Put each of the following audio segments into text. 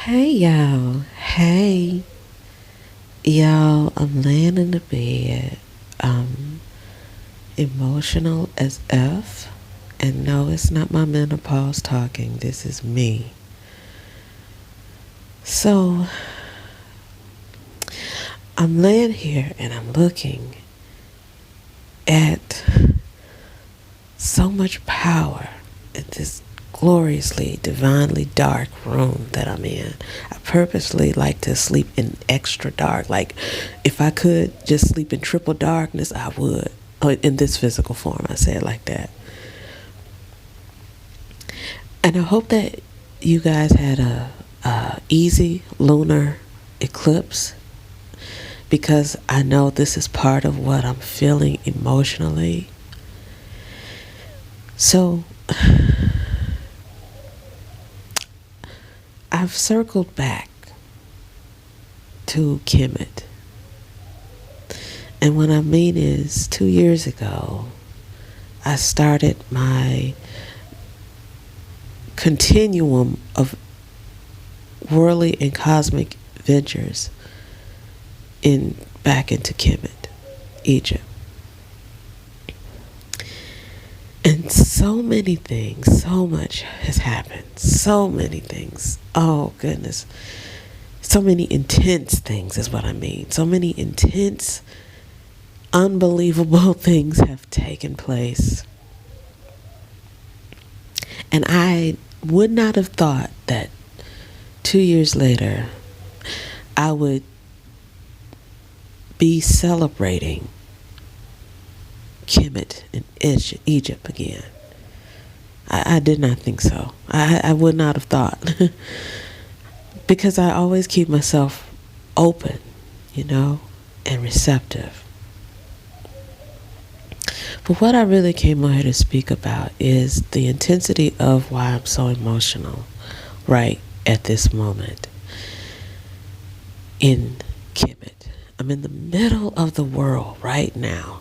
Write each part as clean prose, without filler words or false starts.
Hey y'all. Hey. Y'all, I'm laying in the bed. Emotional as F. And no, it's not my menopause talking. This is me. So, I'm laying here and I'm looking at so much power in this gloriously, divinely dark room that I'm in. I purposely like to sleep in extra dark. Like, if I could just sleep in triple darkness, I would. Oh, in this physical form, I say it like that. And I hope that you guys had a easy lunar eclipse, because I know this is part of what I'm feeling emotionally. So, I've circled back to Kemet. And what I mean is, 2 years ago, I started my continuum of worldly and cosmic ventures back into Kemet, Egypt. And so many things, so much has happened. So many things. Oh, goodness. So many intense things is what I mean. So many intense, unbelievable things have taken place. And I would not have thought that 2 years later, I would be celebrating Kemet in Egypt again. I did not think so. I would not have thought. Because I always keep myself open, and receptive. But what I really came on here to speak about is the intensity of why I'm so emotional right at this moment in Kemet. I'm in the middle of the world right now,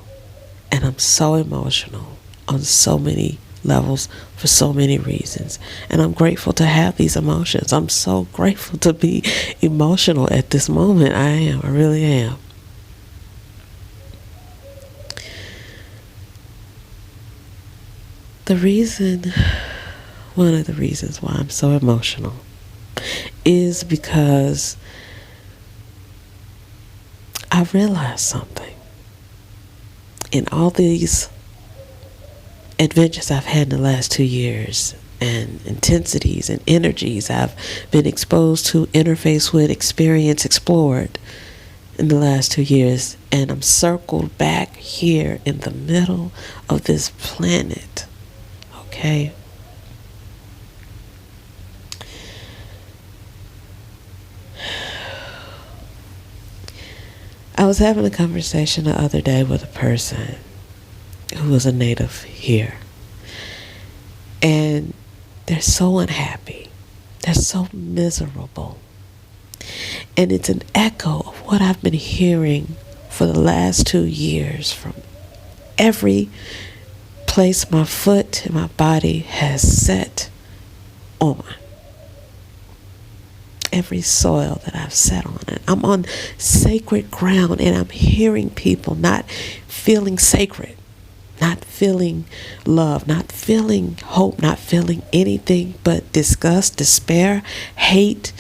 and I'm so emotional on so many levels for so many reasons. And I'm grateful to have these emotions. I'm so grateful to be emotional at this moment. I am. I really am. One of the reasons why I'm so emotional is because I realized something. In all these adventures I've had in the last 2 years, and intensities and energies I've been exposed to, interface with, experience, explored in the last 2 years, and I'm circled back here in the middle of this planet. Okay? I was having a conversation the other day with a person who was a native here. And they're so unhappy. They're so miserable. And it's an echo of what I've been hearing for the last 2 years from every place my foot and my body has set on. Every soil that I've sat on. And I'm on sacred ground, and I'm hearing people not feeling sacred, not feeling love, not feeling hope, not feeling anything but disgust, despair, hate,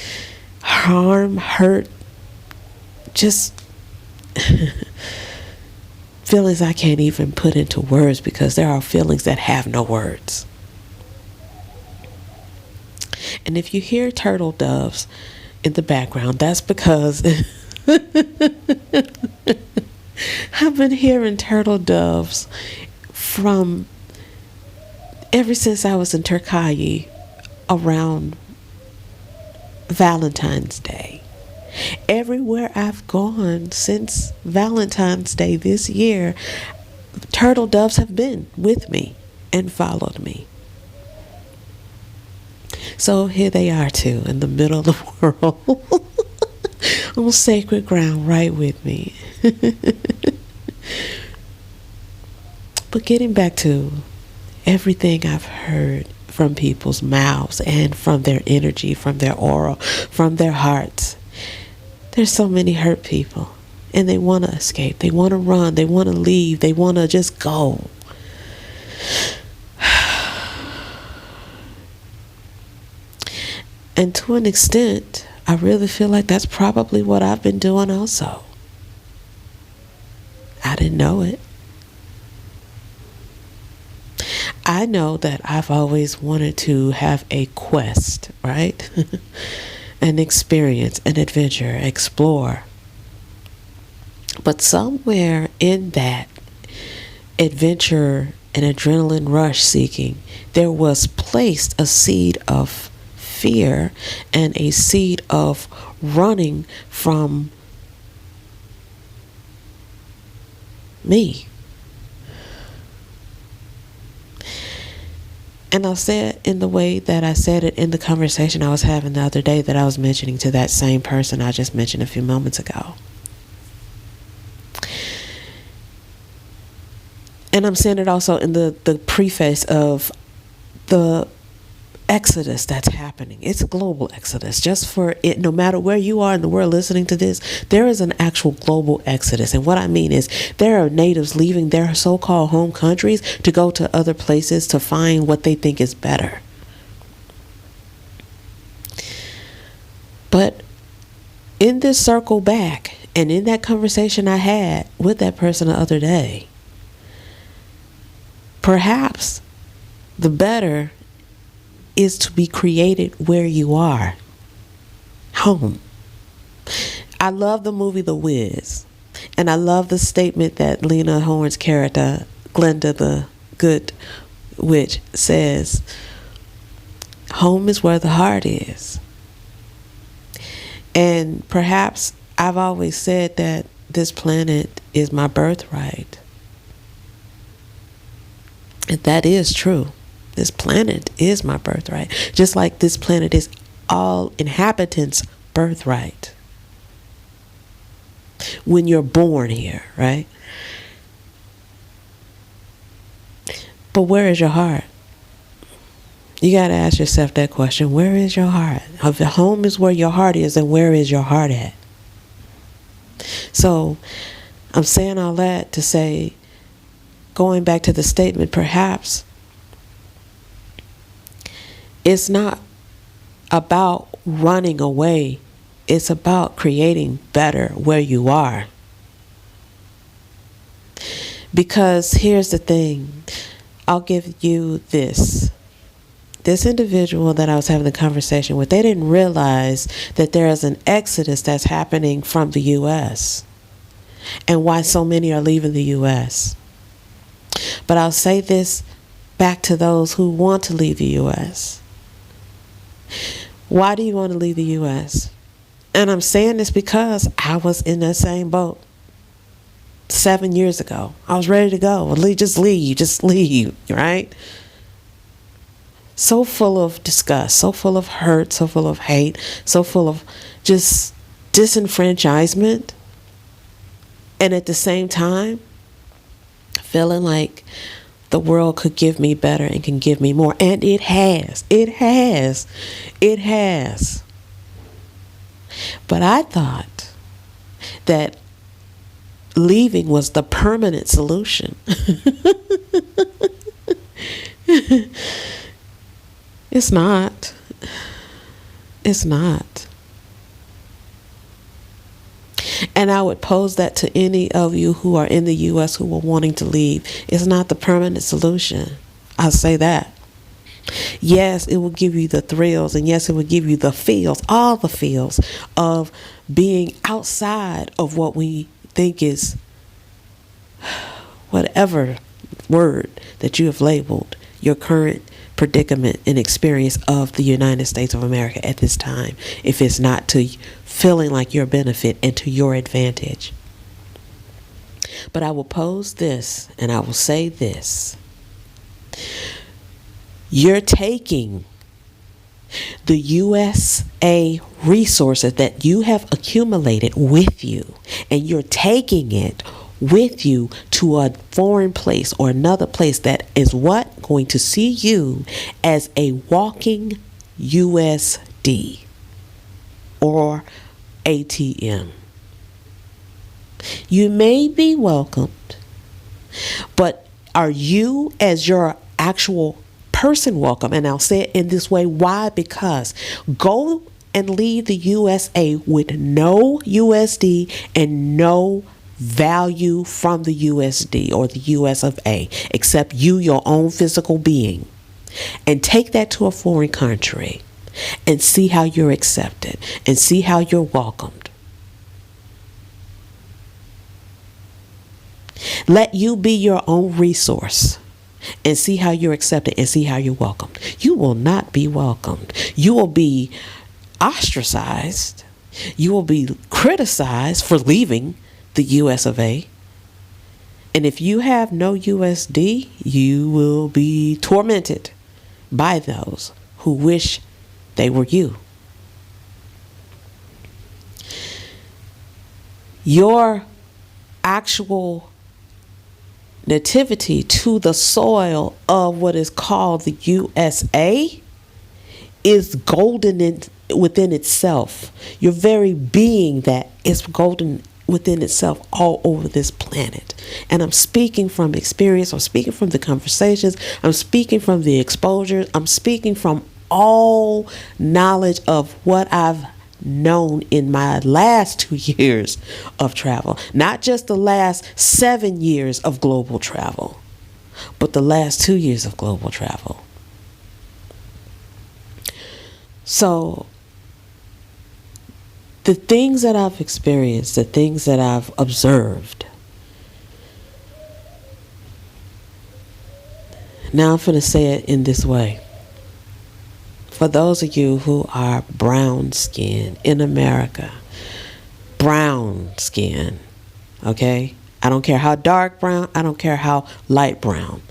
harm, hurt, just feelings I can't even put into words, because there are feelings that have no words. And if you hear turtle doves in the background, that's because I've been hearing turtle doves from ever since I was in Turkey around Valentine's Day. Everywhere I've gone since Valentine's Day this year, turtle doves have been with me and followed me. So here they are too, in the middle of the world, on sacred ground right with me. But getting back to everything I've heard from people's mouths and from their energy, from their aura, from their hearts. There's so many hurt people, and they want to escape. They want to run. They want to leave. They want to just go. And to an extent, I really feel like that's probably what I've been doing also. I didn't know it. I know that I've always wanted to have a quest, right? An experience, an adventure, explore. But somewhere in that adventure and adrenaline rush seeking, there was placed a seed of fear and a seed of running from me. And I'll say it in the way that I said it in the conversation I was having the other day that I was mentioning to that same person I just mentioned a few moments ago. And I'm saying it also in the preface of the exodus that's happening. It's a global exodus. Just for it, no matter where you are in the world listening to this, there is an actual global exodus. And what I mean is there are natives leaving their so-called home countries to go to other places to find what they think is better. But in this circle back, and in that conversation I had with that person the other day, perhaps the better is to be created where you are, home. I love the movie The Wiz, and I love the statement that Lena Horne's character, Glenda the Good Witch, says, home is where the heart is. And perhaps I've always said that this planet is my birthright. And that is true. This planet is my birthright. Just like this planet is all inhabitants' birthright. When you're born here, right? But where is your heart? You got to ask yourself that question. Where is your heart? If the home is where your heart is, then where is your heart at? So I'm saying all that to say, going back to the statement, perhaps it's not about running away. It's about creating better where you are. Because here's the thing. I'll give you this. This individual that I was having the conversation with, they didn't realize that there is an exodus that's happening from the U.S. and why so many are leaving the U.S. But I'll say this back to those who want to leave the U.S. Why do you want to leave the U.S.? And I'm saying this because I was in that same boat 7 years ago. I was ready to go. Just leave, right? So full of disgust, so full of hurt, so full of hate, so full of just disenfranchisement. And at the same time, feeling like the world could give me better and can give me more. And it has. But I thought that leaving was the permanent solution. It's not. It's not. And I would pose that to any of you who are in the U.S. who are wanting to leave. It's not the permanent solution. I'll say that. Yes, it will give you the thrills, and yes, it will give you the feels, all the feels of being outside of what we think is whatever word that you have labeled your current predicament and experience of the United States of America at this time, if it's not to feeling like your benefit and to your advantage. But I will pose this, and I will say this. You're taking the USA resources that you have accumulated with you, and you're taking it with you to a foreign place or another place that is what? Going to see you as a walking USD or ATM. You may be welcomed, but are you as your actual person welcome? And I'll say it in this way. Why? Because go and leave the USA with no USD and no value from the USD or the US of A, except you, your own physical being, and take that to a foreign country and see how you're accepted and see how you're welcomed. Let you be your own resource and see how you're accepted and see how you're welcomed. You will not be welcomed. You will be ostracized. You will be criticized for leaving the US of A. And if you have no USD, you will be tormented by those who wish they were you. Your actual nativity to the soil of what is called the USA is golden within itself. Your very being that is golden within itself all over this planet. And I'm speaking from experience. I'm speaking from the conversations. I'm speaking from the exposures. I'm speaking from all knowledge of what I've known in my last 2 years of travel. Not just the last 7 years of global travel, but the last 2 years of global travel. So the things that I've experienced, the things that I've observed, now I'm going to say it in this way. For those of you who are brown skinned in America, brown skin, okay? I don't care how dark brown, I don't care how light brown.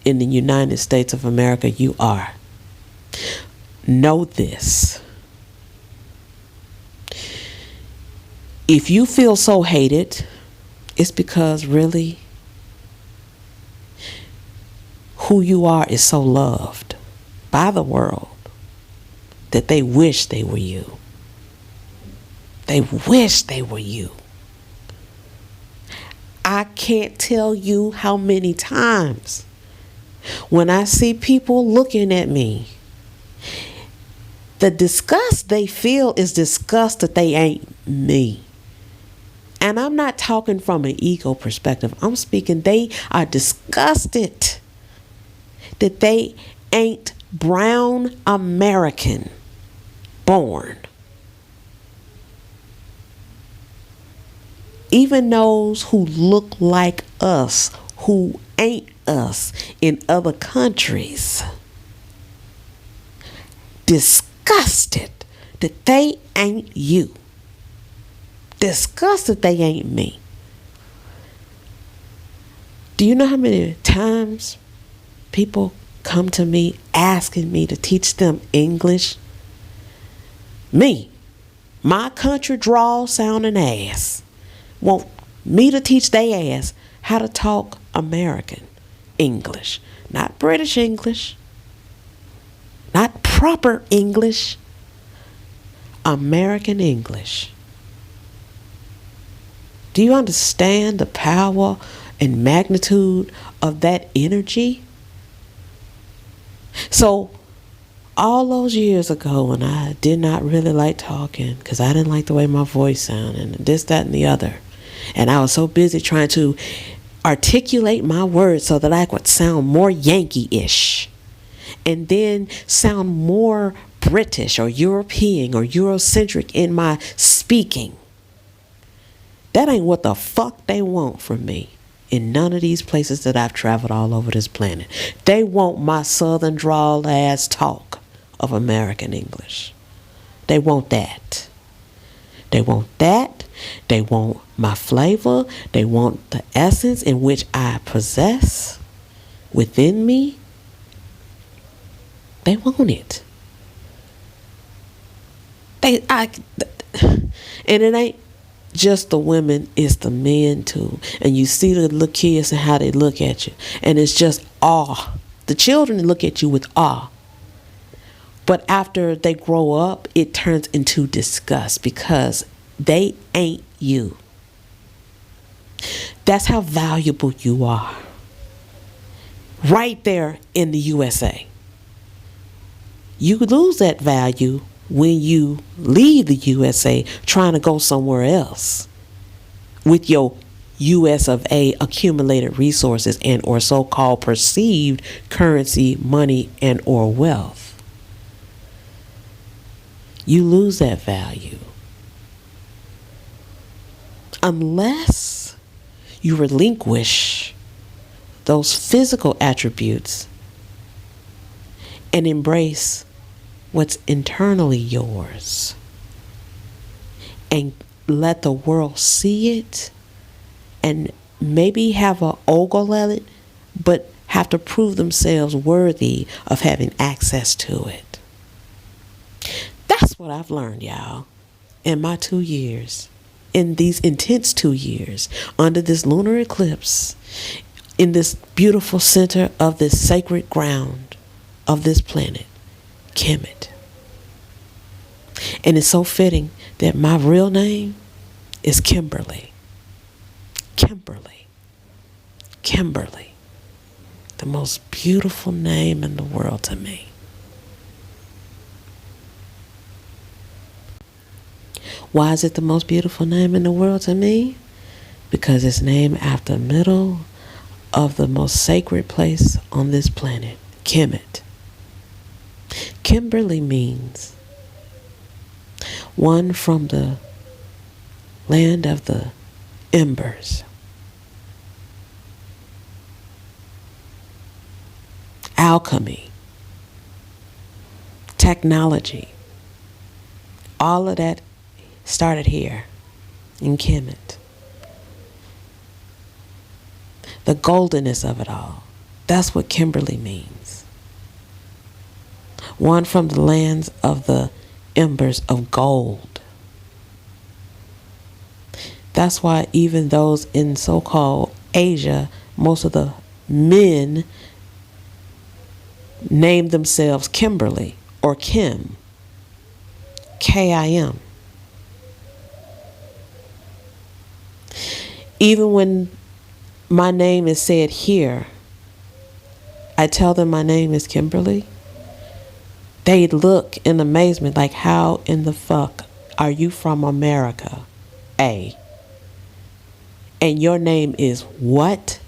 In the United States of America, you are. Know this. If you feel so hated, it's because really who you are is so loved by the world that they wish they were you. They wish they were you. I can't tell you how many times when I see people looking at me, the disgust they feel is disgust that they ain't me. And I'm not talking from an ego perspective. I'm speaking they are disgusted that they ain't brown American born. Even those who look like us, who ain't us in other countries, disgusted that they ain't you. Disgusted they ain't me. Do you know how many times people come to me asking me to teach them English? Me, my country drawl sounding ass, want me to teach they ass how to talk American English, not British English, not proper English, American English. Do you understand the power and magnitude of that energy? So all those years ago when I did not really like talking because I didn't like the way my voice sounded and this, that, and the other. And I was so busy trying to articulate my words so that I could sound more Yankee-ish and then sound more British or European or Eurocentric in my speaking. That ain't what the fuck they want from me in none of these places that I've traveled all over this planet. They want my southern drawl ass talk of American English. They want that. They want that. They want my flavor. They want the essence in which I possess within me. They want it. And it ain't just the women, it's the men too. And you see the little kids and how they look at you. And it's just awe. The children look at you with awe. But after they grow up, it turns into disgust because they ain't you. That's how valuable you are. Right there in the USA. You lose that value when you leave the USA trying to go somewhere else with your US of A accumulated resources and or so-called perceived currency, money, and or wealth. You lose that value unless you relinquish those physical attributes and embrace what's internally yours and let the world see it and maybe have an ogle at it, but have to prove themselves worthy of having access to it. That's what I've learned, y'all, in my 2 years, in these intense 2 years, under this lunar eclipse, in this beautiful center of this sacred ground of this planet, Kemet. And it's so fitting that my real name is Kimberly. Kimberly. Kimberly. The most beautiful name in the world to me. Why is it the most beautiful name in the world to me? Because it's named after the middle of the most sacred place on this planet, Kemet. Kimberly means one from the land of the embers. Alchemy, technology, all of that started here in Kemet. The goldenness of it all. That's what Kimberly means. One from the lands of the embers of gold. That's why even those in so-called Asia, most of the men name themselves Kimberly or Kim. Kim. Even when my name is said here, I tell them my name is Kimberly. They look in amazement like, how in the fuck are you from America, A? And your name is what?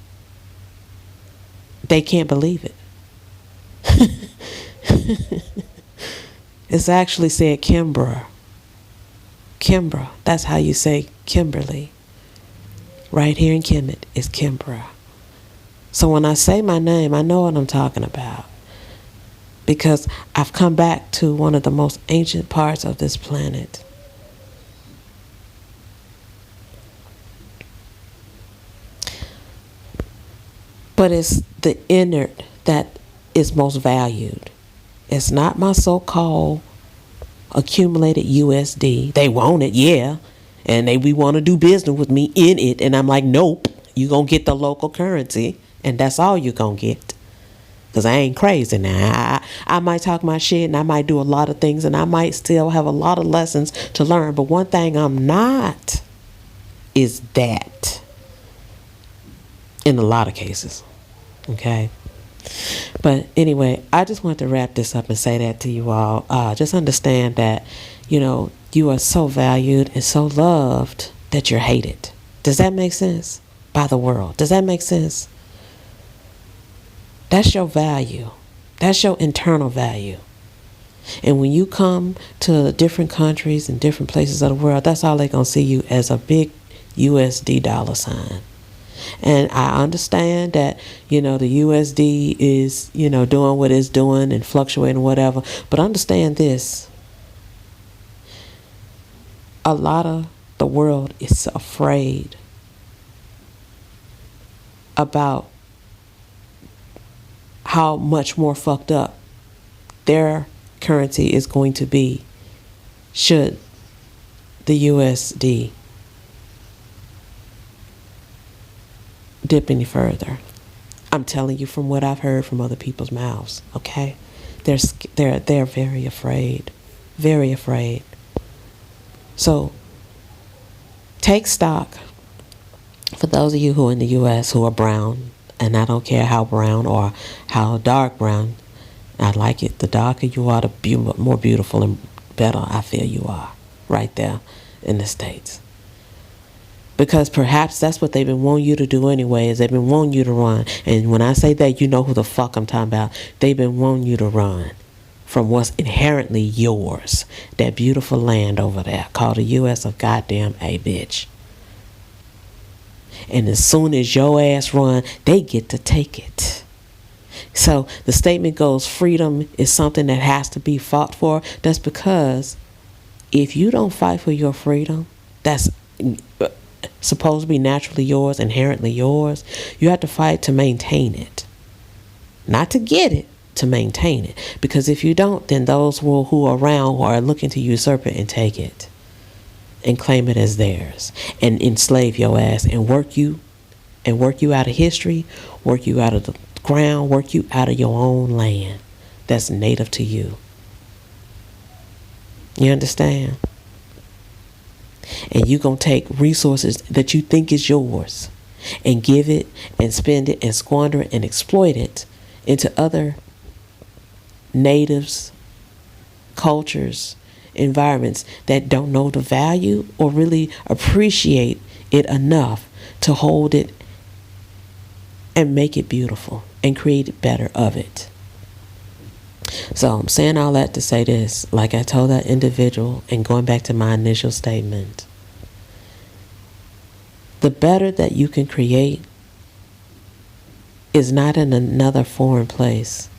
They can't believe it. It's actually said Kimbra. Kimbra. That's how you say Kimberly. Right here in Kemet is Kimbra. So when I say my name, I know what I'm talking about. Because I've come back to one of the most ancient parts of this planet. But it's the inner that is most valued. It's not my so-called accumulated USD. They want it, yeah. And we want to do business with me in it. And I'm like, nope, you going to get the local currency. And that's all you going to get. Because I ain't crazy now. I might talk my shit and I might do a lot of things. And I might still have a lot of lessons to learn. But one thing I'm not is that. In a lot of cases. Okay? But anyway, I just want to wrap this up and say that to you all. Just understand that, you are so valued and so loved that you're hated. Does that make sense? By the world. Does that make sense? That's your value. That's your internal value. And when you come to different countries and different places of the world, that's all they're going to see you as a big USD dollar sign. And I understand that, the USD is, doing what it's doing and fluctuating, whatever. But understand this. A lot of the world is afraid about how much more fucked up their currency is going to be should the USD dip any further. I'm telling you from what I've heard from other people's mouths, okay? They're very afraid. Very afraid. So take stock. For those of you who are in the U.S. who are brown, and I don't care how brown or how dark brown, I like it. The darker you are, the more beautiful and better I feel you are right there in the States. Because perhaps that's what they've been wanting you to do anyway, is they've been wanting you to run. And when I say that, you know who the fuck I'm talking about. They've been wanting you to run from what's inherently yours. That beautiful land over there called the U.S. of goddamn A, bitch. And as soon as your ass run, they get to take it. So the statement goes, freedom is something that has to be fought for. That's because if you don't fight for your freedom, that's supposed to be naturally yours, inherently yours, you have to fight to maintain it. Not to get it, to maintain it. Because if you don't, then those who are around are looking to usurp it and take it and claim it as theirs and enslave your ass and work you out of history, work you out of the ground, work you out of your own land that's native to you. You understand? And you're going to take resources that you think is yours and give it and spend it and squander it and exploit it into other natives, cultures, environments that don't know the value or really appreciate it enough to hold it and make it beautiful and create better of it. So I'm saying all that to say this, like I told that individual, and going back to my initial statement, the better that you can create is not in another foreign place.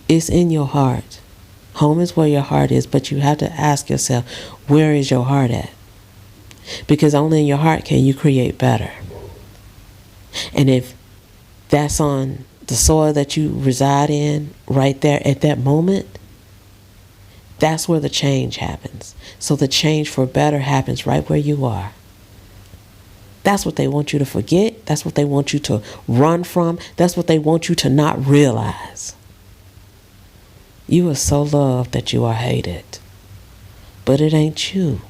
It's in your heart. Home is where your heart is, but you have to ask yourself, where is your heart at? Because only in your heart can you create better. And if that's on the soil that you reside in right there at that moment, that's where the change happens. So the change for better happens right where you are. That's what they want you to forget. That's what they want you to run from. That's what they want you to not realize. You are so loved that you are hated. But it ain't you.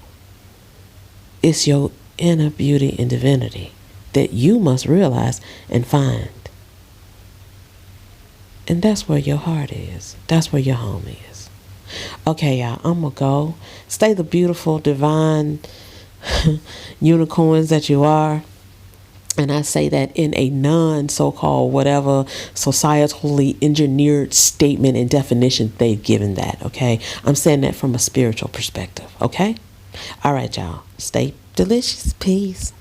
It's your inner beauty and divinity that you must realize and find. And that's where your heart is. That's where your home is. Okay, y'all, I'm going to go. Stay the beautiful, divine unicorns that you are. And I say that in a non-so-called whatever societally engineered statement and definition they've given that, okay? I'm saying that from a spiritual perspective, okay? All right, y'all. Stay delicious. Peace.